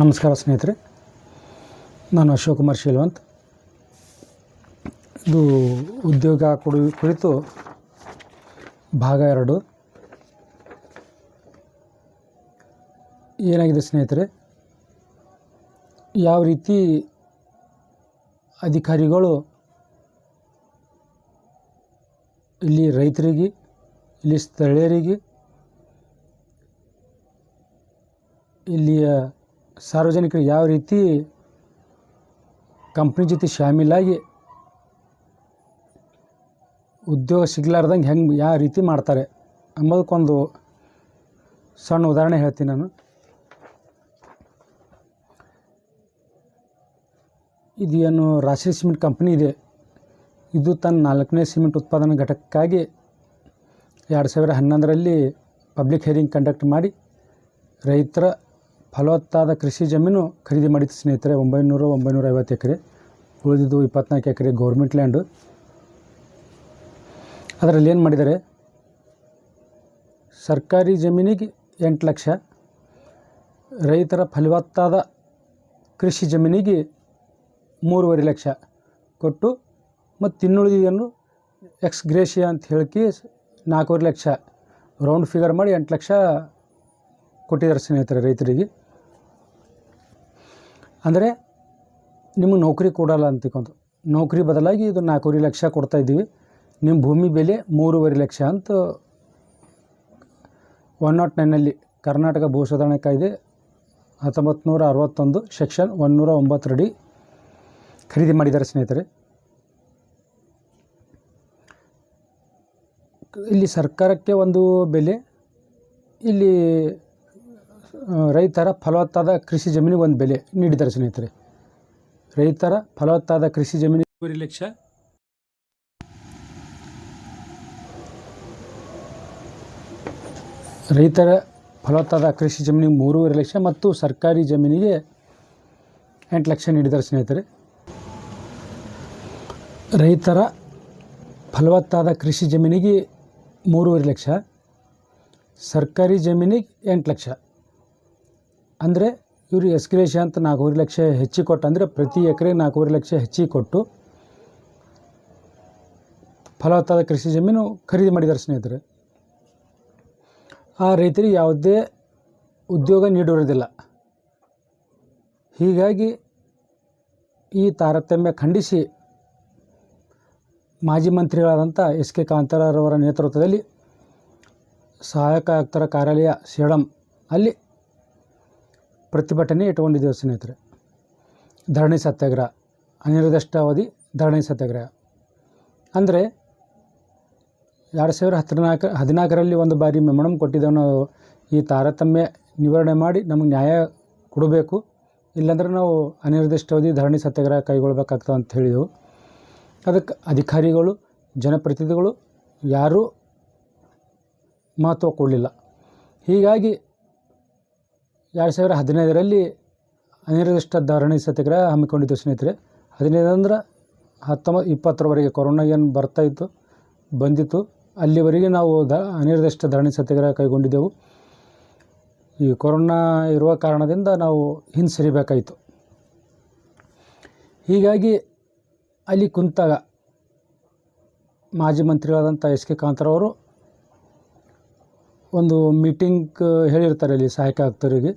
ನಮಸ್ಕಾರ ಸ್ನೇಹಿತರೆ, ನಾನು ಅಶೋಕ್ ಕುಮಾರ್ ಶೀಲವಂತ್. ಇದು ಉದ್ಯೋಗ ಕುರಿತು ಭಾಗ 2. ಏನಾಗಿದೆ ಸ್ನೇಹಿತರೆ, ಯಾವ ರೀತಿ ಅಧಿಕಾರಿಗಳು ಇಲ್ಲಿ ರೈತರಿಗೆ, ಇಲ್ಲಿ ಸ್ಥಳೀಯರಿಗೆ, ಇಲ್ಲಿಯ ಸಾರ್ವಜನಿಕರಿಗೆ ಯಾವ ರೀತಿ ಕಂಪ್ನಿ ಜೊತೆ ಶಾಮೀಲಾಗಿ ಉದ್ಯೋಗ ಸಿಗಲಾರ್ದಂಗೆ ಯಾವ ರೀತಿ ಮಾಡ್ತಾರೆ ಅಂಬೋದಕ್ಕೊಂದು ಸಣ್ಣ ಉದಾಹರಣೆ ಹೇಳ್ತೀನಿ ನಾನು. ಇದೇನು ರಾಶಿ ಸಿಮೆಂಟ್ ಕಂಪ್ನಿ ಇದೆ. ಇದು ತನ್ನ 4ನೇ ಸಿಮೆಂಟ್ ಉತ್ಪಾದನಾ ಘಟಕಕ್ಕಾಗಿ 2011ರಲ್ಲಿ ಪಬ್ಲಿಕ್ ಹಿಯರಿಂಗ್ ಕಂಡಕ್ಟ್ ಮಾಡಿ ರೈತರ ಫಲವತ್ತಾದ ಕೃಷಿ ಜಮೀನು ಖರೀದಿ ಮಾಡಿತ್ತು ಸ್ನೇಹಿತರೆ. 950 ಎಕರೆ, ಉಳಿದಿದ್ದು 24 ಎಕರೆ ಗೌರ್ಮೆಂಟ್ ಲ್ಯಾಂಡು. ಅದರಲ್ಲಿ ಏನು ಮಾಡಿದ್ದಾರೆ, ಸರ್ಕಾರಿ ಜಮೀನಿಗೆ 8 ಲಕ್ಷ, ರೈತರ ಫಲವತ್ತಾದ ಕೃಷಿ ಜಮೀನಿಗೆ 3.5 ಲಕ್ಷ ಕೊಟ್ಟು, ಮತ್ತು ಇನ್ನುಳಿದಿದ್ದನ್ನು ಎಕ್ಸ್ ಗ್ರೇಷಿಯಾ ಅಂತ ಹೇಳಿ 4.5 ಲಕ್ಷ ರೌಂಡ್ ಫಿಗರ್ ಮಾಡಿ 8 ಲಕ್ಷ ಕೊಟ್ಟಿದ್ದಾರೆ ಸ್ನೇಹಿತರೆ ರೈತರಿಗೆ. ಅಂದರೆ ನಿಮಗೆ ನೌಕರಿ ಕೊಡಲ್ಲ ಅಂತಿಕೊಂಡು, ನೌಕರಿ ಬದಲಾಗಿ ಇದು 4.5 ಲಕ್ಷ ಕೊಡ್ತಾಯಿದ್ದೀವಿ, ನಿಮ್ಮ ಭೂಮಿ ಬೆಲೆ 3.5 ಲಕ್ಷ ಅಂತ 109ನಲ್ಲಿ ಕರ್ನಾಟಕ ಭೂ ಸುಧಾರಣೆ ಕಾಯ್ದೆ 1961 ಸೆಕ್ಷನ್ 109 ಅಡಿ ಖರೀದಿ ಮಾಡಿದ್ದಾರೆ ಸ್ನೇಹಿತರೆ. ಇಲ್ಲಿ ಸರ್ಕಾರಕ್ಕೆ ಒಂದು ಬೆಲೆ, ಇಲ್ಲಿ ರೈತರ ಫಲವತ್ತಾದ ಕೃಷಿ ಜಮೀನಿಗೆ ಒಂದು ಬೆಲೆ ನೀಡಿದ್ದಾರೆ ಸ್ನೇಹಿತರೆ. ರೈತರ ಫಲವತ್ತಾದ ಕೃಷಿ ಜಮೀನಿಗೆ 3.5 ಲಕ್ಷ, ರೈತರ ಫಲವತ್ತಾದ ಕೃಷಿ ಜಮೀನಿಗೆ 3.5 ಲಕ್ಷ ಮತ್ತು ಸರ್ಕಾರಿ ಜಮೀನಿಗೆ 8 ಲಕ್ಷ ನೀಡಿದ್ದಾರೆ ಸ್ನೇಹಿತರೆ. ರೈತರ ಫಲವತ್ತಾದ ಕೃಷಿ ಜಮೀನಿಗೆ 3.5 ಲಕ್ಷ, ಸರ್ಕಾರಿ ಜಮೀನಿಗೆ 8 ಲಕ್ಷ. ಅಂದರೆ ಇವರು ಎಸ್ಗ್ರೇಷಿಯಾ ಅಂತ 4.5 ಲಕ್ಷ ಹೆಚ್ಚಿಗೆ ಕೊಟ್ಟು, ಅಂದರೆ ಪ್ರತಿ ಎಕರೆ 4.5 ಲಕ್ಷ ಹೆಚ್ಚಿಗೆ ಕೊಟ್ಟು ಫಲವತ್ತಾದ ಕೃಷಿ ಜಮೀನು ಖರೀದಿ ಮಾಡಿದ್ದಾರೆ ಸ್ನೇಹಿತರೆ. ಆ ರೈತರಿಗೆ ಯಾವುದೇ ಉದ್ಯೋಗ ನೀಡಿರುವುದಿಲ್ಲ. ಹೀಗಾಗಿ ಈ ತಾರತಮ್ಯ ಖಂಡಿಸಿ ಮಾಜಿ ಮಂತ್ರಿಗಳಾದಂಥ ಎಸ್.ಕೆ. ಕಾಂತರಾರವರ ನೇತೃತ್ವದಲ್ಲಿ ಸಹಾಯಕ ಆಯುಕ್ತರ ಕಾರ್ಯಾಲಯ ಸೇಡಂ ಅಲ್ಲಿ ಪ್ರತಿಭಟನೆ ಇಟ್ಟುಕೊಂಡಿದ್ದೇವೆ ಸ್ನೇಹಿತರೆ. ಧರಣಿ ಸತ್ಯಾಗ್ರಹ, ಅನಿರ್ದಿಷ್ಟಾವಧಿ ಧರಣಿ ಸತ್ಯಾಗ್ರಹ. ಅಂದರೆ 2014ರಲ್ಲಿ ಒಂದು ಬಾರಿ ಮೆಮೊರಂ ಕೊಟ್ಟಿದ್ದೇವೆ ನಾವು, ಈ ತಾರತಮ್ಯ ನಿವಾರಣೆ ಮಾಡಿ ನಮಗೆ ನ್ಯಾಯ ಕೊಡಬೇಕು, ಇಲ್ಲಾಂದರೆ ನಾವು ಅನಿರ್ದಿಷ್ಟಾವಧಿ ಧರಣಿ ಸತ್ಯಾಗ್ರಹ ಕೈಗೊಳ್ಳಬೇಕಾಗ್ತದೆ ಅಂತ ಹೇಳಿದೆವು. ಅದಕ್ಕೆ ಅಧಿಕಾರಿಗಳು, ಜನಪ್ರತಿನಿಧಿಗಳು ಯಾರೂ ಮಹತ್ವ ಕೊಡಲಿಲ್ಲ. ಹೀಗಾಗಿ 2015ರಲ್ಲಿ ಅನಿರ್ದಿಷ್ಟ ಧರಣಿ ಸತ್ಯಾಗ್ರಹ ಹಮ್ಮಿಕೊಂಡಿದ್ದು ಸ್ನೇಹಿತರೆ. 15 ಅಂದ್ರೆ 19-20ರವರೆಗೆ ಕೊರೋನಾ ಏನು ಬಂದಿತ್ತು, ಅಲ್ಲಿವರೆಗೆ ನಾವು ಅನಿರ್ದಿಷ್ಟ ಧರಣಿ ಸತ್ಯಾಗ್ರಹ ಕೈಗೊಂಡಿದ್ದೆವು. ಈ ಕೊರೋನಾ ಇರುವ ಕಾರಣದಿಂದ ನಾವು ಹಿಂದೆ ಸರಿಬೇಕಾಯಿತು. ಹೀಗಾಗಿ ಅಲ್ಲಿ ಕುಂತಾಗ ಮಾಜಿ ಮಂತ್ರಿಗಳಾದಂಥ ಎಸ್.ಕೆ. ಕಾಂತರವರು ಒಂದು ಮೀಟಿಂಗ್ ಹೇಳಿರ್ತಾರೆ ಇಲ್ಲಿ ಸಹಾಯಕ ಆಯುಕ್ತರಿಗೆ,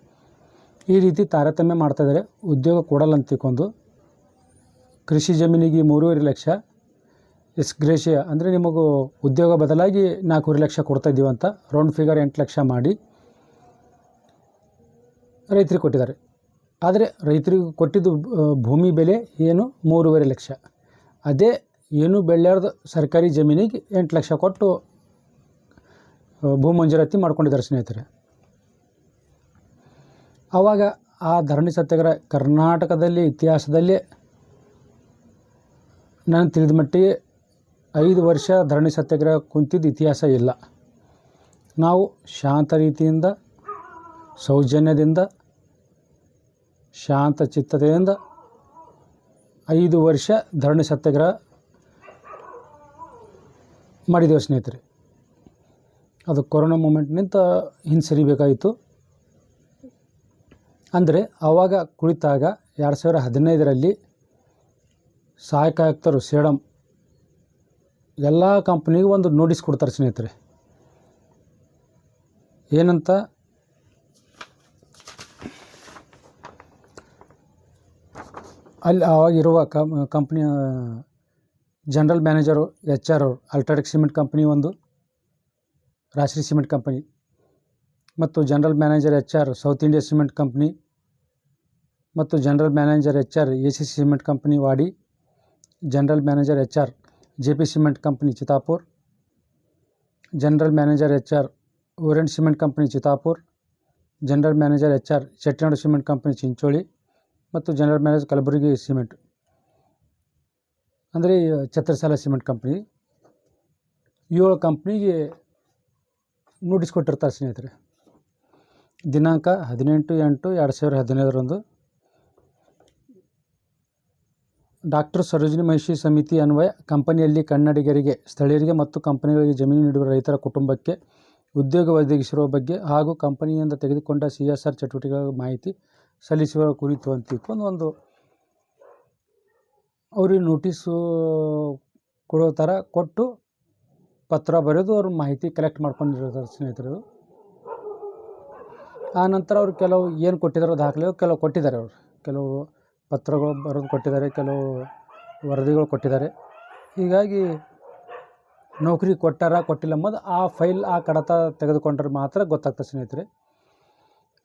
ಈ ರೀತಿ ತಾರತಮ್ಯ ಮಾಡ್ತಾಯಿದ್ದಾರೆ, ಉದ್ಯೋಗ ಕೊಡಲ್ಲ ಅಂತ ತಿಳ್ಕೊಂಡು ಕೃಷಿ ಜಮೀನಿಗೆ 3.5 ಲಕ್ಷ ಎಸ್ ಗ್ರೇಷಿಯಾ, ಅಂದರೆ ನಿಮಗೂ ಉದ್ಯೋಗ ಬದಲಾಗಿ 4.5 ಲಕ್ಷ ಕೊಡ್ತಾಯಿದ್ದೀವಿ ಅಂತ ರೌಂಡ್ ಫಿಗರ್ 8 ಲಕ್ಷ ಮಾಡಿ ರೈತರಿಗೆ ಕೊಟ್ಟಿದ್ದಾರೆ. ಆದರೆ ರೈತರಿಗೆ ಕೊಟ್ಟಿದ್ದು ಭೂಮಿ ಬೆಲೆ ಏನು 3.5 ಲಕ್ಷ. ಅದೇ ಏನು ಬೆಳೆಯಾರ್ದು ಸರ್ಕಾರಿ ಜಮೀನಿಗೆ 8 ಲಕ್ಷ ಕೊಟ್ಟು ಭೂ ಮಂಜೂರಾತಿ ಮಾಡ್ಕೊಂಡಿದ್ದಾರೆ ಸ್ನೇಹಿತರೆ. ಆವಾಗ ಆ ಧರಣಿ ಸತ್ಯಾಗ್ರಹ ಕರ್ನಾಟಕದಲ್ಲಿ ಇತಿಹಾಸದಲ್ಲೇ ನಾನು ತಿಳಿದ ಮಟ್ಟಿಗೆ 5 ವರ್ಷ ಧರಣಿ ಸತ್ಯಾಗ್ರಹ ಕುಂತಿದ್ದು ಇತಿಹಾಸ ಇಲ್ಲ. ನಾವು ಶಾಂತ ರೀತಿಯಿಂದ, ಸೌಜನ್ಯದಿಂದ, ಶಾಂತ ಚಿತ್ತತೆಯಿಂದ 5 ವರ್ಷ ಧರಣಿ ಸತ್ಯಾಗ್ರಹ ಮಾಡಿದ್ದೇವೆ ಸ್ನೇಹಿತರೆ. ಅದು ಕೊರೋನಾ ಮೂಮೆಂಟ್ನಿಂದ ಹಿಂದೆ ಸರಿಬೇಕಾಯಿತು. ಅಂದರೆ ಆವಾಗ ಕುಳಿತಾಗ 2015ರಲ್ಲಿ ಸಹಾಯಕ ಆಯುಕ್ತರು ಸೇಡಂ ಎಲ್ಲ ಕಂಪ್ನಿಗೂ ಒಂದು ನೋಟಿಸ್ ಕೊಡ್ತಾರೆ ಸ್ನೇಹಿತರೆ. ಏನಂತ, ಅಲ್ಲಿ ಆವಾಗಿರುವ ಕಂಪ್ನಿಯ ಜನರಲ್ ಮ್ಯಾನೇಜರು HR ಅವರು ಅಲ್ಟ್ರಾಟೆಕ್ ಸಿಮೆಂಟ್ ಕಂಪ್ನಿ ಒಂದು, ರಾಶ್ಟ್ರೀಯ ಸಿಮೆಂಟ್ ಕಂಪನಿ, ಮತ್ತು general manager HR South India cement company, ಮತ್ತು general manager HR ACC cement company Wadi, general manager HR JP cement company Chittapur, general manager HR Orient cement company Chittapur, general manager HR Chettinad cement company Chincholi, ಮತ್ತು general manager Kalaburagi cement ಅಂದರೆ ಛತ್ರಸಾಲ cement company. 7 ಕಂಪ್ನಿಗೆ notice ಕೊಟ್ಟಿರ್ತಾರೆ ಸ್ನೇಹಿತರೆ. ದಿನಾಂಕ 18/8/2015 doctor Sarojini Mahishi ಸಮಿತಿ ಅನ್ವಯ ಕಂಪನಿಯಲ್ಲಿ ಕನ್ನಡಿಗರಿಗೆ, ಸ್ಥಳೀಯರಿಗೆ ಮತ್ತು ಕಂಪನಿಗಳಿಗೆ ಜಮೀನು ನೀಡುವ ರೈತರ ಕುಟುಂಬಕ್ಕೆ ಉದ್ಯೋಗ ಒದಗಿಸಿರುವ ಬಗ್ಗೆ ಹಾಗೂ ಕಂಪನಿಯಿಂದ ತೆಗೆದುಕೊಂಡ CSR ಚಟುವಟಿಕೆಗಳ ಮಾಹಿತಿ ಸಲ್ಲಿಸುವ ಕುರಿತು ಅಂತ ಒಂದು ಅವ್ರಿಗೆ ನೋಟಿಸು ಕೊಡೋ ಥರ ಕೊಟ್ಟು ಪತ್ರ ಬರೆದು ಅವ್ರ ಮಾಹಿತಿ ಕಲೆಕ್ಟ್ ಮಾಡ್ಕೊಂಡಿರ್ತಾರೆ ಸ್ನೇಹಿತರು. ಆ ನಂತರ ಅವರು ಕೆಲವು ಏನು ಕೊಟ್ಟಿದ್ದಾರೋ ದಾಖಲೆ ಕೆಲವು ಕೊಟ್ಟಿದ್ದಾರೆ. ಅವರು ಕೆಲವು ಪತ್ರಗಳು ಬರೆದು ಕೊಟ್ಟಿದ್ದಾರೆ, ಕೆಲವು ವರದಿಗಳು ಕೊಟ್ಟಿದ್ದಾರೆ. ಹೀಗಾಗಿ ನೌಕರಿ ಕೊಟ್ಟಾರ ಕೊಟ್ಟಿಲ್ಲ ಎಂಬುದು ಆ ಫೈಲ್, ಆ ಕಡತ ತೆಗೆದುಕೊಂಡ್ರೆ ಮಾತ್ರ ಗೊತ್ತಾಗ್ತದೆ ಸ್ನೇಹಿತರೆ.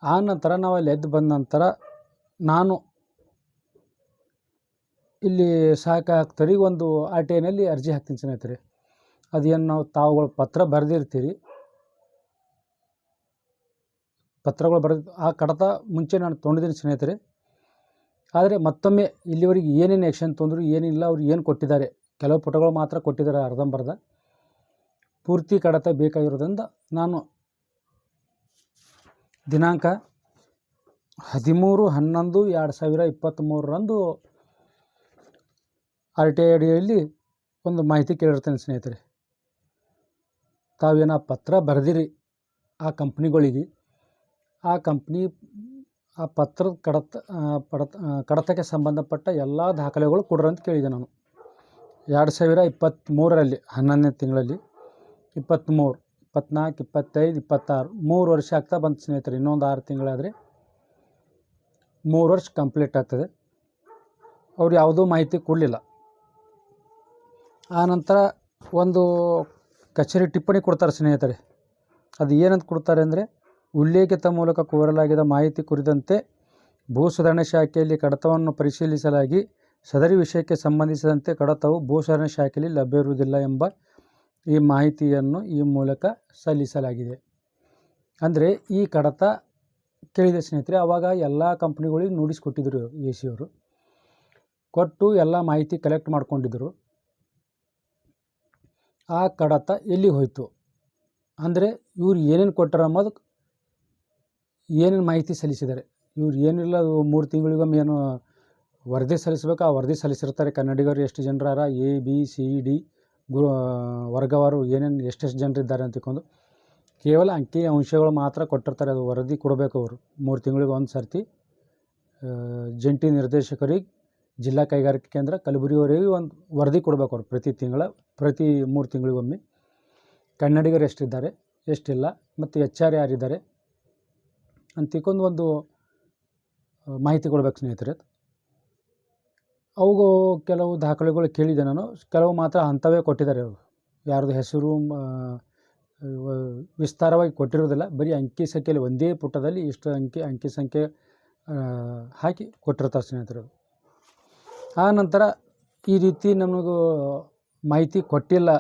ಆ ನಂತರ ನಾವು ಅಲ್ಲಿ ಎದ್ದು ಬಂದ ನಂತರ ನಾನು ಇಲ್ಲಿ ಸಹಾಯಕ ಆಯುಕ್ತರಿಗೆ ಒಂದು RTIನಲ್ಲಿ ಅರ್ಜಿ ಹಾಕ್ತೀನಿ ಸ್ನೇಹಿತರೆ. ಅದೇನು ನಾವು ತಾವುಗಳು ಪತ್ರ ಬರೆದಿರ್ತೀರಿ, ಪತ್ರಗಳು ಬರೆದು ಆ ಕಡತ ಮುಂಚೆ ನಾನು ತೊಗೊಂಡಿದ್ದೀನಿ ಸ್ನೇಹಿತರೆ. ಆದರೆ ಮತ್ತೊಮ್ಮೆ ಇಲ್ಲಿವರೆಗೆ ಏನೇನು ಆ್ಯಕ್ಷನ್ ತೊಂದರು ಏನಿಲ್ಲ, ಅವ್ರು ಏನು ಕೊಟ್ಟಿದ್ದಾರೆ, ಕೆಲವು ಪುಟಗಳು ಮಾತ್ರ ಕೊಟ್ಟಿದ್ದಾರೆ ಅರ್ಧಂಬರ್ಧ, ಪೂರ್ತಿ ಕಡತ ಬೇಕಾಗಿರೋದ್ರಿಂದ ನಾನು ದಿನಾಂಕ 13/11/2023 RTI ಅಡಿಯಲ್ಲಿ ಒಂದು ಮಾಹಿತಿ ಕೇಳಿರ್ತೇನೆ ಸ್ನೇಹಿತರೆ. ತಾವೇನು ಪತ್ರ ಬರೆದಿರಿ ಆ ಕಂಪ್ನಿಗಳಿಗೆ, ಆ ಕಂಪ್ನಿ ಆ ಪತ್ರದ ಕಡತಕ್ಕೆ ಸಂಬಂಧಪಟ್ಟ ಎಲ್ಲ ದಾಖಲೆಗಳು ಕೊಡ್ರಿ ಅಂತ ಕೇಳಿದೆ ನಾನು. 2023ರಲ್ಲಿ 11ನೇ ತಿಂಗಳಲ್ಲಿ 23, 24, 25, 26 3 ವರ್ಷ ಆಗ್ತಾ ಬಂತು ಸ್ನೇಹಿತರೆ. ಇನ್ನೊಂದು 6 ತಿಂಗಳಾದರೆ 3 ವರ್ಷ ಕಂಪ್ಲೀಟ್ ಆಗ್ತದೆ. ಅವ್ರು ಯಾವುದೂ ಮಾಹಿತಿ ಕೊಡಲಿಲ್ಲ. ಆ ನಂತರ ಒಂದು ಕಚೇರಿ ಟಿಪ್ಪಣಿ ಕೊಡ್ತಾರೆ ಸ್ನೇಹಿತರೆ. ಅದು ಏನಂತ ಕೊಡ್ತಾರೆ ಅಂದರೆ, ಉಲ್ಲೇಖಿತ ಮೂಲಕ ಕೋರಲಾಗಿದ್ದ ಮಾಹಿತಿ ಕುರಿತಂತೆ ಭೂ ಸುಧಾರಣೆ ಶಾಖೆಯಲ್ಲಿ ಕಡತವನ್ನು ಪರಿಶೀಲಿಸಲಾಗಿ ಸದರಿ ವಿಷಯಕ್ಕೆ ಸಂಬಂಧಿಸಿದಂತೆ ಕಡತವು ಭೂ ಸುಧಾರಣೆ ಶಾಖೆಯಲ್ಲಿ ಲಭ್ಯವಿರುವುದಿಲ್ಲ ಎಂಬ ಈ ಮಾಹಿತಿಯನ್ನು ಈ ಮೂಲಕ ಸಲ್ಲಿಸಲಾಗಿದೆ. ಅಂದರೆ ಈ ಕಡತ ಕೇಳಿದೆ ಸ್ನೇಹಿತರೆ. ಆವಾಗ ಎಲ್ಲ ಕಂಪ್ನಿಗಳಿಗೆ ನೋಟಿಸ್ ಕೊಟ್ಟಿದ್ದರು AC ಅವರು, ಕೊಟ್ಟು ಎಲ್ಲ ಮಾಹಿತಿ ಕಲೆಕ್ಟ್ ಮಾಡ್ಕೊಂಡಿದ್ದರು. ಆ ಕಡತ ಎಲ್ಲಿಗೆ ಹೋಯಿತು ಅಂದರೆ, ಇವ್ರು ಏನೇನು ಕೊಟ್ಟಾರ ಅನ್ನೋದು, ಏನೇನು ಮಾಹಿತಿ ಸಲ್ಲಿಸಿದ್ದಾರೆ, ಇವ್ರು ಏನಿಲ್ಲ 3 ತಿಂಗಳಿಗೊಮ್ಮೆ ಏನು ವರದಿ ಸಲ್ಲಿಸಬೇಕು, ಆ ವರದಿ ಸಲ್ಲಿಸಿರ್ತಾರೆ. ಕನ್ನಡಿಗರು ಎಷ್ಟು ಜನರಾರ, ABCD ವರ್ಗವಾರು ಏನೇನು ಎಷ್ಟೆಷ್ಟು ಜನರಿದ್ದಾರೆ ಅಂತ ತಿಳ್ಕೊಂಡು ಕೇವಲ ಅಂಕಿ ಅಂಶಗಳು ಮಾತ್ರ ಕೊಟ್ಟಿರ್ತಾರೆ. ಅದು ವರದಿ ಕೊಡಬೇಕು ಅವರು 3 ತಿಂಗಳಿಗೆ ಒಂದು ಸರ್ತಿ. ಜಂಟಿ ನಿರ್ದೇಶಕರಿಗೆ, ಜಿಲ್ಲಾ ಕೈಗಾರಿಕೆ ಕೇಂದ್ರ ಕಲಬುರಗಿಯವರಿಗೆ ಒಂದು ವರದಿ ಕೊಡಬೇಕು ಅವರು ಪ್ರತಿ 3 ತಿಂಗಳಿಗೊಮ್ಮೆ. ಕನ್ನಡಿಗರು ಎಷ್ಟಿದ್ದಾರೆ, ಎಷ್ಟಿಲ್ಲ, ಮತ್ತು HR ಯಾರಿದ್ದಾರೆ ಅಂತ ತಿಳ್ಕೊಂಡು ಒಂದು ಮಾಹಿತಿ ಕೊಡಬೇಕು ಸ್ನೇಹಿತರೆ. ಅವು ಕೆಲವು ದಾಖಲೆಗಳು ಕೇಳಿದೆ ನಾನು, ಕೆಲವು ಮಾತ್ರ ಅಂಥವೇ ಕೊಟ್ಟಿದ್ದಾರೆ. ಅವರು ಯಾರ್ದು ಹೆಸರು ವಿಸ್ತಾರವಾಗಿ ಕೊಟ್ಟಿರೋದಿಲ್ಲ, ಬರೀ ಅಂಕಿ ಸಂಖ್ಯೆಯಲ್ಲಿ ಒಂದೇ ಪುಟದಲ್ಲಿ ಇಷ್ಟು ಅಂಕಿ ಸಂಖ್ಯೆ ಹಾಕಿ ಕೊಟ್ಟಿರ್ತಾರೆ ಸ್ನೇಹಿತರು. ಆ ನಂತರ ಈ ರೀತಿ ನಮಗೂ ಮಾಹಿತಿ ಕೊಟ್ಟಿಲ್ಲ,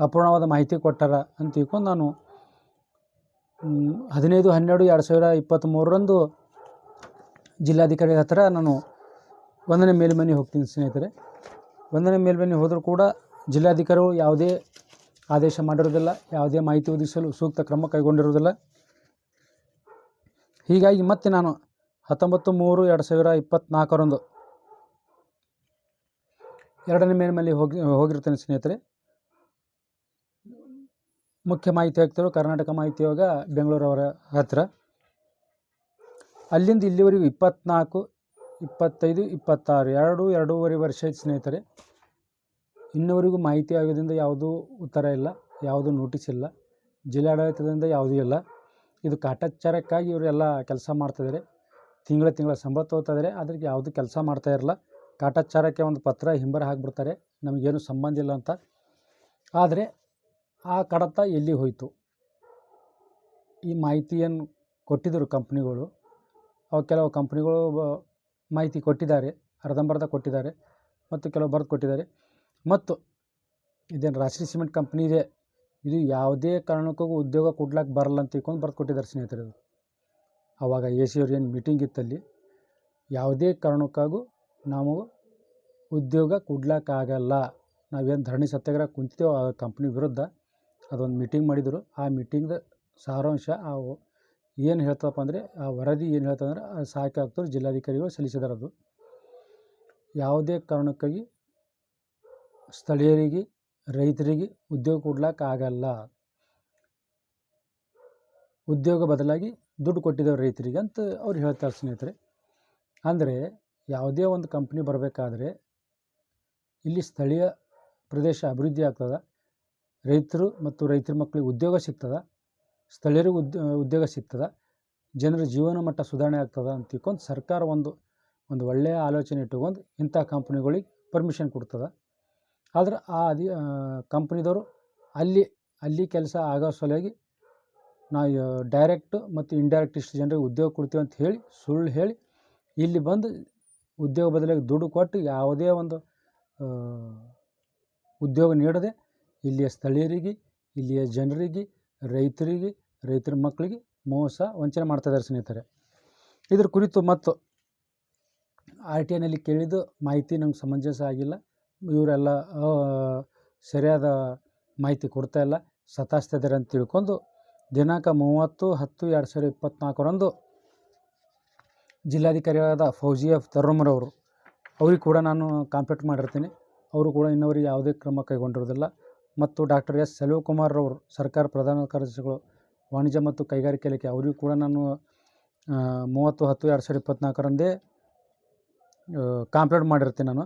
ಅಪೂರ್ಣವಾದ ಮಾಹಿತಿ ಕೊಟ್ಟಾರ ಅಂತ ತಿಳ್ಕೊಂಡು ನಾನು 15/12/2023 ಜಿಲ್ಲಾಧಿಕಾರಿ ಹತ್ರ ನಾನು 1ನೇ ಮೇಲ್ಮನೆ ಹೋಗ್ತೀನಿ ಸ್ನೇಹಿತರೆ. 1ನೇ ಮೇಲ್ಮನೆ ಹೋದರೂ ಕೂಡ ಜಿಲ್ಲಾಧಿಕಾರಿಗಳು ಯಾವುದೇ ಆದೇಶ ಮಾಡಿರೋದಿಲ್ಲ, ಯಾವುದೇ ಮಾಹಿತಿ ಒದಗಿಸಲು ಸೂಕ್ತ ಕ್ರಮ ಕೈಗೊಂಡಿರುವುದಿಲ್ಲ. ಹೀಗಾಗಿ ಮತ್ತೆ ನಾನು 19/3/2024 2ನೇ ಮೇಲ್ಮನೆ ಹೋಗಿರ್ತೇನೆ ಸ್ನೇಹಿತರೆ. ಮುಖ್ಯ ಮಾಹಿತಿ ಆಯುಕ್ತರು ಕರ್ನಾಟಕ ಮಾಹಿತಿ ಆಯೋಗ ಬೆಂಗಳೂರವರ ಹತ್ತಿರ. ಅಲ್ಲಿಂದ ಇಲ್ಲಿವರೆಗೂ 24, 25, 26 ಎರಡೂವರೆ ವರ್ಷ ಆಯ್ತು ಸ್ನೇಹಿತರೆ. ಇನ್ನುವರೆಗೂ ಮಾಹಿತಿ ಆಯೋಗದಿಂದ ಯಾವುದೂ ಉತ್ತರ ಇಲ್ಲ, ಯಾವುದೂ ನೋಟಿಸ್ ಇಲ್ಲ, ಜಿಲ್ಲಾಡಳಿತದಿಂದ ಯಾವುದೂ ಇಲ್ಲ. ಇದು ಕಾಟಾಚಾರಕ್ಕಾಗಿ ಇವರೆಲ್ಲ ಕೆಲಸ ಮಾಡ್ತಾಯಿದ್ದಾರೆ. ತಿಂಗಳ ಸಂಬಳ ತೊಗೋತಾಯಿದ್ದಾರೆ, ಅದ್ರಿಗೆ ಯಾವುದೂ ಕೆಲಸ ಮಾಡ್ತಾ ಇರಲ್ಲ. ಕಾಟಾಚಾರಕ್ಕೆ ಒಂದು ಪತ್ರ ಹಿಂಬರ ಹಾಕಿಬಿಡ್ತಾರೆ, ನಮಗೇನು ಸಂಬಂಧ ಇಲ್ಲ ಅಂತ. ಆದರೆ ಆ ಕಡತ ಎಲ್ಲಿ ಹೋಯಿತು? ಈ ಮಾಹಿತಿ ಏನು ಕೊಟ್ಟಿದ್ದರು ಕಂಪ್ನಿಗಳು, ಕೆಲವು ಕಂಪ್ನಿಗಳು ಮಾಹಿತಿ ಕೊಟ್ಟಿದ್ದಾರೆ, ಅರ್ಧಂಬರ್ಧ ಕೊಟ್ಟಿದ್ದಾರೆ, ಮತ್ತು ಕೆಲವು ಬರೆದು ಕೊಟ್ಟಿದ್ದಾರೆ. ಮತ್ತು ಇದೇನು ರಾಷ್ಟ್ರೀಯ ಸಿಮೆಂಟ್ ಕಂಪ್ನಿ ಇದೆ, ಇದು ಯಾವುದೇ ಕಾರಣಕ್ಕೂ ಉದ್ಯೋಗ ಕೊಡ್ಲಿಕ್ಕೆ ಬರಲ್ಲ ಅಂತ ತಿಳ್ಕೊಂಡು ಬರೆದು ಕೊಟ್ಟಿದ್ದಾರೆ ಸ್ನೇಹಿತರೆ. ಆವಾಗ AC ಅವ್ರು ಏನು ಮೀಟಿಂಗ್ ಇತ್ತಲ್ಲಿ, ಯಾವುದೇ ಕಾರಣಕ್ಕಾಗೂ ನಾವು ಉದ್ಯೋಗ ಕೊಡ್ಲಿಕ್ಕಾಗಲ್ಲ, ನಾವೇನು ಧರಣಿ ಸತ್ಯಾಗ್ರಹ ಕುಂತಿದ್ದೇವೆ ಆ ಕಂಪ್ನಿ ವಿರುದ್ಧ, ಅದೊಂದು ಮೀಟಿಂಗ್ ಮಾಡಿದರು. ಆ ಮೀಟಿಂಗ್ದ ಸಾರಾಂಶ ಏನು ಹೇಳ್ತಪ್ಪ ಅಂದರೆ, ಆ ವರದಿ ಏನು ಹೇಳ್ತಂದ್ರೆ, ಸಹಾಯಕ ಆಯುಕ್ತರು ಜಿಲ್ಲಾಧಿಕಾರಿಗಳು ಸಲ್ಲಿಸಿದ್ದಾರೆ. ಅದು ಯಾವುದೇ ಕಾರಣಕ್ಕಾಗಿ ಸ್ಥಳೀಯರಿಗೆ, ರೈತರಿಗೆ ಉದ್ಯೋಗ ಕೊಡ್ಲಿಕ್ಕಾಗಲ್ಲ. ಉದ್ಯೋಗ ಬದಲಾಗಿ ದುಡ್ಡು ಕೊಟ್ಟಿದ್ದೇವೆ ರೈತರಿಗೆ ಅಂತ ಅವ್ರು ಹೇಳ್ತಾರೆ ಸ್ನೇಹಿತರೆ. ಅಂದರೆ ಯಾವುದೇ ಒಂದು ಕಂಪ್ನಿ ಬರಬೇಕಾದ್ರೆ ಇಲ್ಲಿ ಸ್ಥಳೀಯ ಪ್ರದೇಶ ಅಭಿವೃದ್ಧಿ ಆಗ್ತದೆ, ರೈತರು ಮತ್ತು ರೈತರ ಮಕ್ಕಳಿಗೆ ಉದ್ಯೋಗ ಸಿಗ್ತದೆ, ಸ್ಥಳೀಯರಿಗೂ ಉದ್ಯೋಗ ಆಗ್ತದೆ, ಜನರ ಜೀವನ ಮಟ್ಟ ಸುಧಾರಣೆ ಆಗ್ತದೆ ಅಂತ ತಿಳ್ಕೊಂಡು ಸರ್ಕಾರ ಒಂದು ಒಳ್ಳೆಯ ಆಲೋಚನೆ ಇಟ್ಟುಕೊಂಡು ಇಂಥ ಕಂಪ್ನಿಗಳಿಗೆ ಪರ್ಮಿಷನ್ ಕೊಡ್ತದೆ. ಆದ್ರೆ ಆ ಕಂಪ್ನಿದವರು ಅಲ್ಲಿ ಕೆಲಸ ಆಗೋ ಸಲುವಾಗಿ ನಾವು ಡೈರೆಕ್ಟ್ ಮತ್ತು ಇಂಡೈರೆಕ್ಟ್ ಇಷ್ಟು ಜನರಿಗೆ ಉದ್ಯೋಗ ಕೊಡ್ತೀವಿ ಅಂತ ಹೇಳಿ ಸುಳ್ಳು ಹೇಳಿ ಇಲ್ಲಿ ಬಂದು ಉದ್ಯೋಗ ಬದಲಾಗಿ ದುಡ್ಡು ಕೊಟ್ಟು ಯಾವುದೇ ಒಂದು ಉದ್ಯೋಗ ನೀಡದೆ ಇಲ್ಲಿಯ ಸ್ಥಳೀಯರಿಗೆ, ಇಲ್ಲಿಯ ಜನರಿಗೆ, ರೈತರಿಗೆ, ರೈತರ ಮಕ್ಕಳಿಗೆ ಮೋಸ ವಂಚನೆ ಮಾಡ್ತಾಯಿದ್ದಾರೆ ಸ್ನೇಹಿತರೆ. ಇದ್ರ ಕುರಿತು ಮತ್ತು RTIನಲ್ಲಿ ಕೇಳಿದ್ದು ಮಾಹಿತಿ ನಮ್ಗೆ ಸಮಂಜಸ ಆಗಿಲ್ಲ. ಇವರೆಲ್ಲ ಸರಿಯಾದ ಮಾಹಿತಿ ಕೊಡ್ತಾ ಇಲ್ಲ, ಸತಾಯಿಸ್ತಾ ಇದ್ದಾರೆ ಅಂತ ತಿಳ್ಕೊಂಡು ದಿನಾಂಕ 30/10/2024 ಜಿಲ್ಲಾಧಿಕಾರಿಯಾದ ಫೌಜಿಯಾ ತರ್ನುಮರವರು ಅವ್ರಿಗೆ ಕೂಡ ನಾನು ಕಾಂಟ್ಯಾಕ್ಟ್ ಮಾಡಿರ್ತೀನಿ. ಅವರು ಕೂಡ ಇನ್ನವರಿಗೆ ಯಾವುದೇ ಕ್ರಮ ಕೈಗೊಂಡಿರೋದಿಲ್ಲ. ಮತ್ತು ಡಾಕ್ಟರ್ S. ಸೆಲ್ವಕುಮಾರ್ರವರು ಸರ್ಕಾರ ಪ್ರಧಾನ ಕಾರ್ಯದರ್ಶಿಗಳು ವಾಣಿಜ್ಯ ಮತ್ತು ಕೈಗಾರಿಕೆ ಇಲಾಖೆ, ಅವರಿಗೂ ಕೂಡ ನಾನು 30/10/2024 ಕಾಂಪ್ಲೇಂಟ್ ಮಾಡಿರ್ತೀನಿ. ನಾನು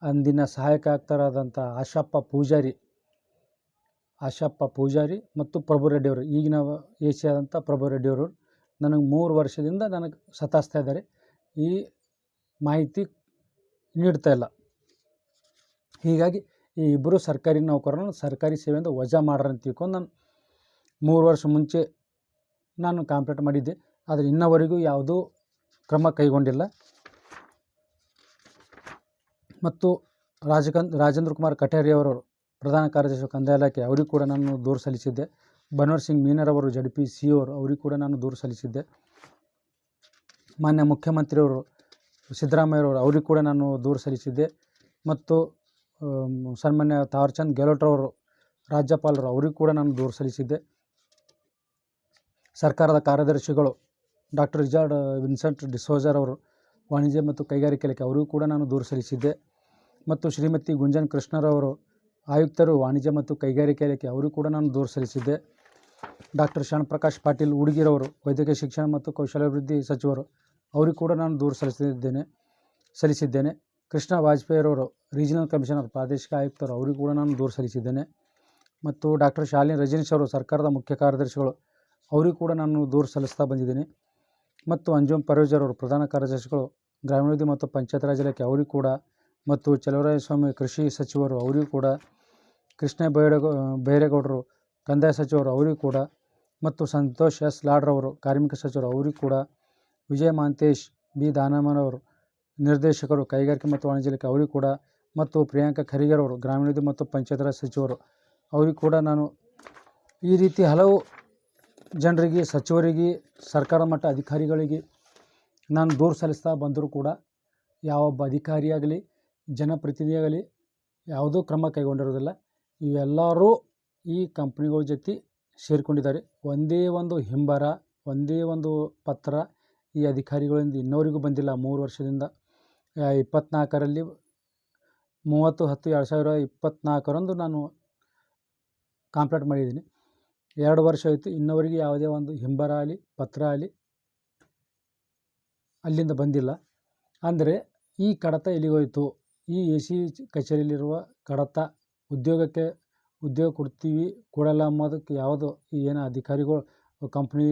ಅಂದಿನ ಸಹಾಯಕ ಆಯುಕ್ತರಾದಂಥ ಆಶಪ್ಪ ಪೂಜಾರಿ ಮತ್ತು ಪ್ರಭು ರೆಡ್ಡಿಯವರು, ಈಗಿನ AC ಆದಂಥ ಪ್ರಭು ರೆಡ್ಡಿಯವರು ನನಗೆ 3 ವರ್ಷದಿಂದ ನನಗೆ ಸತಾಯಿಸ್ತಾ ಇದ್ದಾರೆ. ಈ ಮಾಹಿತಿ ನೀಡ್ತಾ ಇಲ್ಲ. ಹೀಗಾಗಿ ಈ ಇಬ್ಬರು ಸರ್ಕಾರಿ ನೌಕರರನ್ನು ಸರ್ಕಾರಿ ಸೇವೆಯಿಂದ ವಜಾ ಮಾಡ್ರಿ ಅಂತ ತಿಳ್ಕೊಂಡು ನಾನು 3 ವರ್ಷ ಮುಂಚೆ ನಾನು ಕಾಂಪ್ಲೇಂಟ್ ಮಾಡಿದ್ದೆ. ಆದರೆ ಇನ್ನವರೆಗೂ ಯಾವುದೂ ಕ್ರಮ ಕೈಗೊಂಡಿಲ್ಲ. ಮತ್ತು ರಾಜೇಂದ್ರ ಕುಮಾರ್ ಕಠೇರಿ ಅವರು ಪ್ರಧಾನ ಕಾರ್ಯದರ್ಶಿ ಕಂದಾಯ ಇಲಾಖೆ, ಅವರಿಗೂ ಕೂಡ ನಾನು ದೂರು ಸಲ್ಲಿಸಿದ್ದೆ. ಬನವರ್ ಸಿಂಗ್ ಮೀನರ್ ಅವರು ZPCO ಅವರು, ಅವರಿಗೂ ಕೂಡ ನಾನು ದೂರು ಸಲ್ಲಿಸಿದ್ದೆ. ಮಾನ್ಯ ಮುಖ್ಯಮಂತ್ರಿಯವರು ಸಿದ್ದರಾಮಯ್ಯರವರು, ಅವರಿಗೂ ಕೂಡ ನಾನು ದೂರು ಸಲ್ಲಿಸಿದ್ದೆ. ಮತ್ತು ಸನ್ಮಾನ್ಯ ತಾವರ್ಚಂದ್ ಗೆಹ್ಲೋಟ್ರವರು ರಾಜ್ಯಪಾಲರು, ಅವರಿಗೂ ಕೂಡ ನಾನು ದೂರು ಸಲ್ಲಿಸಿದ್ದೆ. ಸರ್ಕಾರದ ಕಾರ್ಯದರ್ಶಿಗಳು ಡಾಕ್ಟರ್ ರಿಚಾರ್ಡ್ ವಿನ್ಸೆಂಟ್ ಡಿಸೋಜರ್ ಅವರು ವಾಣಿಜ್ಯ ಮತ್ತು ಕೈಗಾರಿಕೆ ಇಲಾಖೆ, ಅವರಿಗೂ ಕೂಡ ನಾನು ದೂರು ಸಲ್ಲಿಸಿದ್ದೆ. ಮತ್ತು ಶ್ರೀಮತಿ ಗುಂಜನ್ ಕೃಷ್ಣರವರು ಆಯುಕ್ತರು ವಾಣಿಜ್ಯ ಮತ್ತು ಕೈಗಾರಿಕೆ ಇಲಾಖೆ, ಅವರಿಗೂ ಕೂಡ ನಾನು ದೂರು ಸಲ್ಲಿಸಿದ್ದೆ. ಡಾಕ್ಟರ್ ಶರಣಪ್ರಕಾಶ್ ಪಾಟೀಲ್ ಉಡುಗಿರವರು ವೈದ್ಯಕೀಯ ಶಿಕ್ಷಣ ಮತ್ತು ಕೌಶಲ್ಯಾಭಿವೃದ್ಧಿ ಸಚಿವರು, ಅವರಿಗೂ ಕೂಡ ನಾನು ದೂರು ಸಲ್ಲಿಸಿದ್ದೇನೆ. ಕೃಷ್ಣ ವಾಜಪೇಯಿರವರು ರೀಜನಲ್ ಕಮಿಷನರ್ ಪ್ರಾದೇಶಿಕ ಆಯುಕ್ತರು, ಅವರಿಗೂ ಕೂಡ ನಾನು ದೂರು ಸಲ್ಲಿಸಿದ್ದೇನೆ. ಮತ್ತು ಡಾಕ್ಟರ್ ಶಾಲಿನಿ ರಜನೀಶ್ ಅವರು ಸರ್ಕಾರದ ಮುಖ್ಯ ಕಾರ್ಯದರ್ಶಿಗಳು, ಅವರಿಗೂ ಕೂಡ ನಾನು ದೂರು ಸಲ್ಲಿಸ್ತಾ ಬಂದಿದ್ದೀನಿ. ಮತ್ತು ಅಂಜುಮ್ ಪರ್ವೇಜರ್ ಅವರು ಪ್ರಧಾನ ಕಾರ್ಯದರ್ಶಿಗಳು ಗ್ರಾಮೀಣಾಭಿವೃದ್ಧಿ ಮತ್ತು ಪಂಚಾಯತ್ ರಾಜ್ ಇಲಾಖೆ, ಅವರಿಗೂ ಕೂಡ. ಮತ್ತು ಚಲುವರಾಯಸ್ವಾಮಿ ಕೃಷಿ ಸಚಿವರು, ಅವರಿಗೂ ಕೂಡ. ಕೃಷ್ಣ ಬೈರೇಗೌಡರು ಕಂದಾಯ ಸಚಿವರು, ಅವರಿಗೂ ಕೂಡ. ಮತ್ತು ಸಂತೋಷ್ S. ಲಾಡ್ರವರು ಕಾರ್ಮಿಕ ಸಚಿವರು, ಅವರಿಗೂ ಕೂಡ. ವಿಜಯ ಮಹಾಂತೇಶ್ B. ದಾನಮ್ಮನವರು ನಿರ್ದೇಶಕರು ಕೈಗಾರಿಕೆ ಮತ್ತು ವಾಣಿಜ್ಯ ಇಲಾಖೆ, ಅವರಿಗೂ ಕೂಡ. ಮತ್ತು ಪ್ರಿಯಾಂಕಾ ಖರಿಗರ್ ಅವರು ಗ್ರಾಮೀಣಾಭಿವೃದ್ಧಿ ಮತ್ತು ಪಂಚಾಯತ್ ರಾಜ್ ಸಚಿವರು, ಅವರಿಗೂ ಕೂಡ ನಾನು ಈ ರೀತಿ ಹಲವು ಜನರಿಗೆ, ಸಚಿವರಿಗೆ, ಸರ್ಕಾರ ಮಟ್ಟ ಅಧಿಕಾರಿಗಳಿಗೆ ನಾನು ದೂರು ಸಲ್ಲಿಸ್ತಾ ಬಂದರೂ ಕೂಡ ಯಾವೊಬ್ಬ ಅಧಿಕಾರಿಯಾಗಲಿ, ಜನಪ್ರತಿನಿಧಿಯಾಗಲಿ ಯಾವುದೂ ಕ್ರಮ ಕೈಗೊಂಡಿರೋದಿಲ್ಲ. ಇವೆಲ್ಲರೂ ಈ ಕಂಪ್ನಿಗಳ ಜೊತೆ ಸೇರಿಕೊಂಡಿದ್ದಾರೆ. ಒಂದೇ ಒಂದು ಹಿಂಬರ, ಒಂದೇ ಒಂದು ಪತ್ರ ಈ ಅಧಿಕಾರಿಗಳಿಂದ ಇನ್ನವರೆಗೂ ಬಂದಿಲ್ಲ. 3 ವರ್ಷದಿಂದ 24ರಲ್ಲಿ 30/10/2024 ನಾನು ಕಾಂಪ್ಲೇಂಟ್ ಮಾಡಿದ್ದೀನಿ. 2 ವರ್ಷ ಆಯಿತು, ಇನ್ನವರೆಗೂ ಯಾವುದೇ ಒಂದು ಹಿಂಬರ ಆಗಲಿ, ಪತ್ರ ಆಗಲಿ ಅಲ್ಲಿಂದ ಬಂದಿಲ್ಲ. ಅಂದರೆ ಈ ಕಡತ ಎಲ್ಲಿಗೋಯಿತು? ಈ ಎ ಸಿ ಕಚೇರಿಯಲ್ಲಿರುವ ಕಡತ ಉದ್ಯೋಗ ಕೊಡ್ತೀವಿ ಕೊಡಲ್ಲ ಅಂಬೋದಕ್ಕೆ ಯಾವುದು ಏನು ಅಧಿಕಾರಿಗಳು ಕಂಪ್ನಿ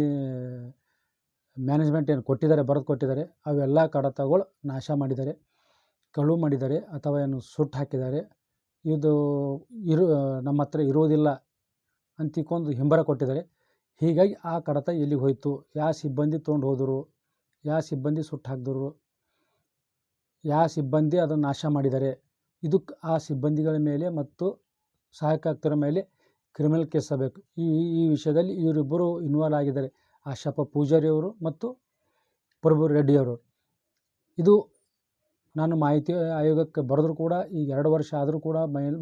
ಮ್ಯಾನೇಜ್ಮೆಂಟ್ ಏನು ಕೊಟ್ಟಿದ್ದಾರೆ, ಬರೆದು ಕೊಟ್ಟಿದ್ದಾರೆ, ಅವೆಲ್ಲ ಕಡತಗಳು ನಾಶ ಮಾಡಿದ್ದಾರೆ, ಕಳುವು ಮಾಡಿದ್ದಾರೆ ಅಥವಾ ಏನು ಸುಟ್ಟು ಹಾಕಿದ್ದಾರೆ. ಇದು ನಮ್ಮ ಹತ್ರ ಇರುವುದಿಲ್ಲ ಅಂತಿಕೊಂಡು ಹಿಂಬರ ಕೊಟ್ಟಿದ್ದಾರೆ. ಹೀಗಾಗಿ ಆ ಕಡತ ಎಲ್ಲಿಗೆ ಹೋಯಿತು? ಯಾವ ಸಿಬ್ಬಂದಿ ತೊಗೊಂಡು ಹೋದರು? ಯಾವ ಸಿಬ್ಬಂದಿ ಸುಟ್ಟು ಹಾಕಿದ್ರು? ಯಾವ ಸಿಬ್ಬಂದಿ ಅದನ್ನು ನಾಶ ಮಾಡಿದ್ದಾರೆ? ಇದಕ್ಕೆ ಆ ಸಿಬ್ಬಂದಿಗಳ ಮೇಲೆ ಮತ್ತು ಸಹಾಯಕ ಆಯುಕ್ತರ ಮೇಲೆ ಕ್ರಿಮಿನಲ್ ಕೇಸ್ ಆಗಬೇಕು. ಈ ವಿಷಯದಲ್ಲಿ ಇವರಿಬ್ಬರು ಇನ್ವಾಲ್ವ್ ಆಗಿದ್ದಾರೆ, ಆಶಪ್ಪ ಪೂಜಾರಿ ಅವರು ಮತ್ತು ಪ್ರಭು ರೆಡ್ಡಿಯವರು. ಇದು ನಾನು ಮಾಹಿತಿ ಆಯೋಗಕ್ಕೆ ಬರೆದ್ರೂ ಕೂಡ ಈಗ 2 ವರ್ಷ ಆದರೂ ಕೂಡ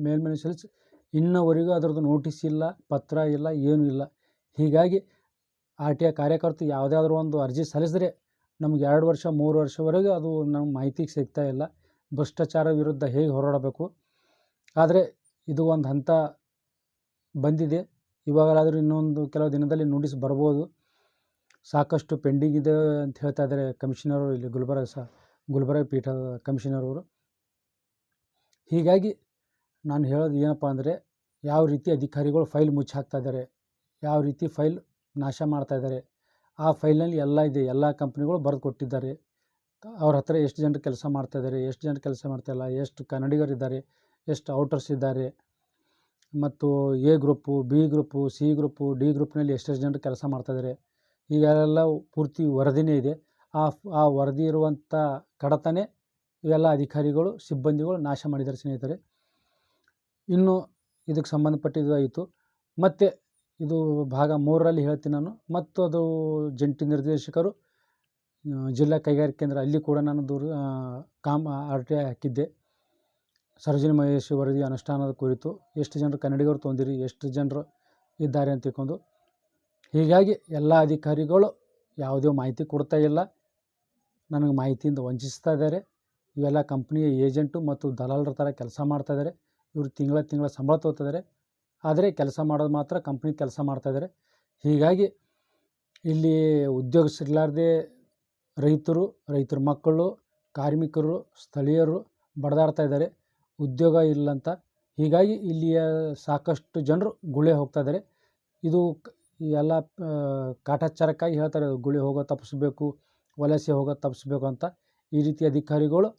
ಮೇಲ್ಮನವಿ ಸಲ್ಲಿಸಿ ಇನ್ನವರೆಗೂ ಅದರದ್ದು ನೋಟಿಸ್ ಇಲ್ಲ, ಪತ್ರ ಇಲ್ಲ, ಏನೂ ಇಲ್ಲ. ಹೀಗಾಗಿ RTI ಕಾರ್ಯಕರ್ತರು ಯಾವುದಾದ್ರೂ ಒಂದು ಅರ್ಜಿ ಸಲ್ಲಿಸಿದ್ರೆ ನಮ್ಗೆ 2 ವರ್ಷ 3 ವರ್ಷವರೆಗೂ ಅದು ನಮ್ಮ ಮಾಹಿತಿಗೆ ಸಿಗ್ತಾ ಇಲ್ಲ. ಭ್ರಷ್ಟಾಚಾರ ವಿರುದ್ಧ ಹೇಗೆ ಹೋರಾಡಬೇಕು? ಆದರೆ ಇದು ಒಂದು ಹಂತ ಬಂದಿದೆ. ಇವಾಗಲಾದರೂ ಇನ್ನೊಂದು ಕೆಲವು ದಿನದಲ್ಲಿ ನೋಟಿಸ್ ಬರ್ಬೋದು. ಸಾಕಷ್ಟು ಪೆಂಡಿಂಗ್ ಇದೆ ಅಂತ ಹೇಳ್ತಾ ಇದ್ದಾರೆ ಕಮಿಷನರು, ಇಲ್ಲಿ ಗುಲ್ಬರ್ಗ ಪೀಠದ ಕಮಿಷನರ್ ಅವರು. ಹೀಗಾಗಿ ನಾನು ಹೇಳೋದು ಏನಪ್ಪ ಅಂದರೆ, ಯಾವ ರೀತಿ ಅಧಿಕಾರಿಗಳು ಫೈಲ್ ಮುಚ್ಚಿ ಹಾಕ್ತಾ ಇದ್ದಾರೆ, ಯಾವ ರೀತಿ ಫೈಲ್ ನಾಶ ಮಾಡ್ತಾ ಇದ್ದಾರೆ. ಆ ಫೈಲ್ನಲ್ಲಿ ಎಲ್ಲ ಇದೆ, ಎಲ್ಲ ಕಂಪ್ನಿಗಳು ಬರೆದು ಕೊಟ್ಟಿದ್ದಾರೆ. ಅವ್ರ ಹತ್ರ ಎಷ್ಟು ಜನರು ಕೆಲಸ ಮಾಡ್ತಾಯಿದ್ದಾರೆ, ಎಷ್ಟು ಜನರು ಕೆಲಸ ಮಾಡ್ತಾಯಿಲ್ಲ, ಎಷ್ಟು ಕನ್ನಡಿಗರಿದ್ದಾರೆ, ಎಷ್ಟು ಔಟರ್ಸ್ ಇದ್ದಾರೆ, ಮತ್ತು A group, B group, C group, D ಗ್ರೂಪ್ನಲ್ಲಿ ಎಷ್ಟೆಷ್ಟು ಜನರು ಕೆಲಸ ಮಾಡ್ತಾಯಿದ್ದಾರೆ, ಹೀಗೆಲ್ಲ ಪೂರ್ತಿ ವರದಿನೇ ಇದೆ. ಆ ವರದಿ ಇರುವಂಥ ಕಡತನೇ ಇವೆಲ್ಲ ಅಧಿಕಾರಿಗಳು ಸಿಬ್ಬಂದಿಗಳು ನಾಶ ಮಾಡಿದ್ದಾರೆ ಸ್ನೇಹಿತರೆ. ಇನ್ನು ಇದಕ್ಕೆ ಸಂಬಂಧಪಟ್ಟಿದ್ದು ಆಯಿತು. ಮತ್ತು ಇದು ಭಾಗ 3ರಲ್ಲಿ ಹೇಳ್ತೀನಿ ನಾನು. ಮತ್ತು ಅದು ಜಂಟಿ ನಿರ್ದೇಶಕರು ಜಿಲ್ಲಾ ಕೈಗಾರಿಕಾ ಕೇಂದ್ರ, ಅಲ್ಲಿ ಕೂಡ ನಾನು RTI ಹಾಕಿದ್ದೆ. ಸರೋಜಿನಿ ಮಹೇಶ್ ವರದಿ ಅನುಷ್ಠಾನದ ಕುರಿತು ಎಷ್ಟು ಜನರು ಕನ್ನಡಿಗರು ತೊಂದಿರಿ, ಎಷ್ಟು ಜನರು ಇದ್ದಾರೆ ಅಂತ ತಿಳ್ಕೊಂಡು. ಹೀಗಾಗಿ ಎಲ್ಲ ಅಧಿಕಾರಿಗಳು ಯಾವುದೇ ಮಾಹಿತಿ ಕೊಡ್ತಾ ಇಲ್ಲ, ನನಗೆ ಮಾಹಿತಿಯಿಂದ ವಂಚಿಸ್ತಾ ಇದ್ದಾರೆ. ಇವೆಲ್ಲ ಕಂಪ್ನಿಯ ಏಜೆಂಟು ಮತ್ತು ದಲಾಲರ ಥರ ಕೆಲಸ ಮಾಡ್ತಾಯಿದ್ದಾರೆ. ಇವರು ತಿಂಗಳ ಸಂಬಳ ತೊಗೊತಿದ್ದಾರೆ, ಆದರೆ ಕೆಲಸ ಮಾಡೋದು ಮಾತ್ರ ಕಂಪ್ನಿ ಕೆಲಸ ಮಾಡ್ತಾಯಿದ್ದಾರೆ. ಹೀಗಾಗಿ ಇಲ್ಲಿ ಉದ್ಯೋಗ ಸಿಗಲಾರ್ದೆ ರೈತರ ಮಕ್ಕಳು, ಕಾರ್ಮಿಕರು, ಸ್ಥಳೀಯರು ಬಡದಾಡ್ತಾ ಇದ್ದಾರೆ, ಉದ್ಯೋಗ ಇಲ್ಲಂತ. ಹೀಗಾಗಿ ಇಲ್ಲಿಯ ಸಾಕಷ್ಟು ಜನರು ಗುಳೆ ಹೋಗ್ತಾ ಇದ್ದಾರೆ. ಇದು ಎಲ್ಲ ಕಾಟಾಚಾರಕ್ಕಾಗಿ ಹೇಳ್ತಾರೆ, ಗುಳೆ ಹೋಗೋದು ತಪ್ಪಿಸ್ಬೇಕು, ವಲಸೆ ಹೋಗೋದು ತಪ್ಪಿಸ್ಬೇಕು ಅಂತ. ಈ ರೀತಿ ಅಧಿಕಾರಿಗಳು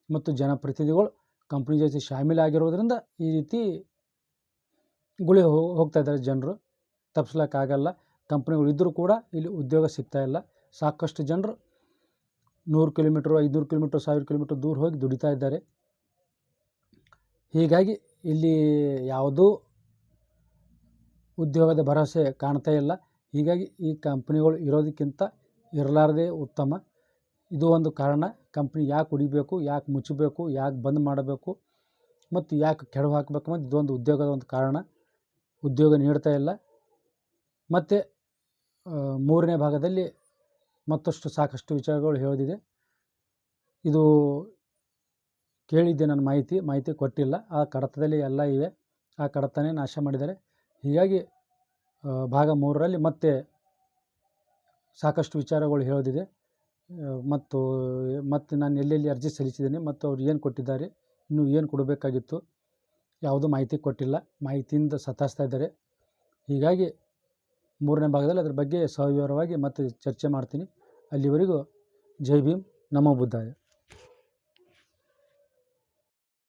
ಮತ್ತು ಜನಪ್ರತಿನಿಧಿಗಳು ಕಂಪ್ನಿ ಜೊತೆ ಶಾಮೀಲಾಗಿರೋದ್ರಿಂದ ಈ ರೀತಿ ಗುಳೆ ಹೋಗ್ತಾ ಇದ್ದಾರೆ ಜನರು. ತಪ್ಪಿಸ್ಲಿಕ್ಕಾಗಲ್ಲ. ಕಂಪ್ನಿಗಳು ಇದ್ದರೂ ಕೂಡ ಇಲ್ಲಿ ಉದ್ಯೋಗ ಸಿಗ್ತಾಯಿಲ್ಲ. ಸಾಕಷ್ಟು ಜನರು 100 ಕಿಲೋಮೀಟ್ರು, 500 ಕಿಲೋಮೀಟ್ರು, 1000 ಕಿಲೋಮೀಟ್ರ್ ದೂರ ಹೋಗಿ ದುಡಿತಾ ಇದ್ದಾರೆ. ಹೀಗಾಗಿ ಇಲ್ಲಿ ಯಾವುದೂ ಉದ್ಯೋಗದ ಭರವಸೆ ಕಾಣ್ತಾ ಇಲ್ಲ. ಹೀಗಾಗಿ ಈ ಕಂಪ್ನಿಗಳು ಇರೋದಕ್ಕಿಂತ ಇರಲಾರದೇ ಉತ್ತಮ. ಇದು ಒಂದು ಕಾರಣ. ಕಂಪ್ನಿ ಯಾಕೆ ಉಳಿಬೇಕು, ಯಾಕೆ ಮುಚ್ಚಬೇಕು, ಯಾಕೆ ಬಂದ್ ಮಾಡಬೇಕು ಮತ್ತು ಯಾಕೆ ಕೆಡವು ಹಾಕಬೇಕು ಮತ್ತು ಇದೊಂದು ಉದ್ಯೋಗದ ಒಂದು ಕಾರಣ. ಉದ್ಯೋಗ ನೀಡ್ತಾ ಇಲ್ಲ. ಮತ್ತು 3ನೇ ಭಾಗದಲ್ಲಿ ಮತ್ತಷ್ಟು ಸಾಕಷ್ಟು ವಿಚಾರಗಳು ಹೇಳೋದಿದೆ. ಇದು ಕೇಳಿದ್ದೆ, ನಾನು ಮಾಹಿತಿ ಕೊಟ್ಟಿಲ್ಲ. ಆ ಕಡತದಲ್ಲಿ ಎಲ್ಲ ಇವೆ, ಆ ಕಡತನೇ ನಾಶ ಮಾಡಿದ್ದಾರೆ. ಹೀಗಾಗಿ ಭಾಗ 3ರಲ್ಲಿ ಮತ್ತೆ ಸಾಕಷ್ಟು ವಿಚಾರಗಳು ಹೇಳೋದಿದೆ. ಮತ್ತು ನಾನು ಎಲ್ಲೆಲ್ಲಿ ಅರ್ಜಿ ಸಲ್ಲಿಸಿದ್ದೀನಿ ಮತ್ತು ಅವ್ರು ಏನು ಕೊಟ್ಟಿದ್ದಾರೆ, ಇನ್ನೂ ಏನು ಕೊಡಬೇಕಾಗಿತ್ತು, ಯಾವುದೂ ಮಾಹಿತಿ ಕೊಟ್ಟಿಲ್ಲ. ಮಾಹಿತಿಯಿಂದ ಸತಾಯಿಸ್ತಾ ಇದ್ದಾರೆ. ಹೀಗಾಗಿ 3ನೇ ಭಾಗದಲ್ಲಿ ಅದ್ರ ಬಗ್ಗೆ ಸವಿವರವಾಗಿ ಮತ್ತೆ ಚರ್ಚೆ ಮಾಡ್ತೀನಿ. ಅಲ್ಲಿವರೆಗೂ ಜೈ ಭೀಮ್, ನಮೋ ಬುದ್ಧಾಯ.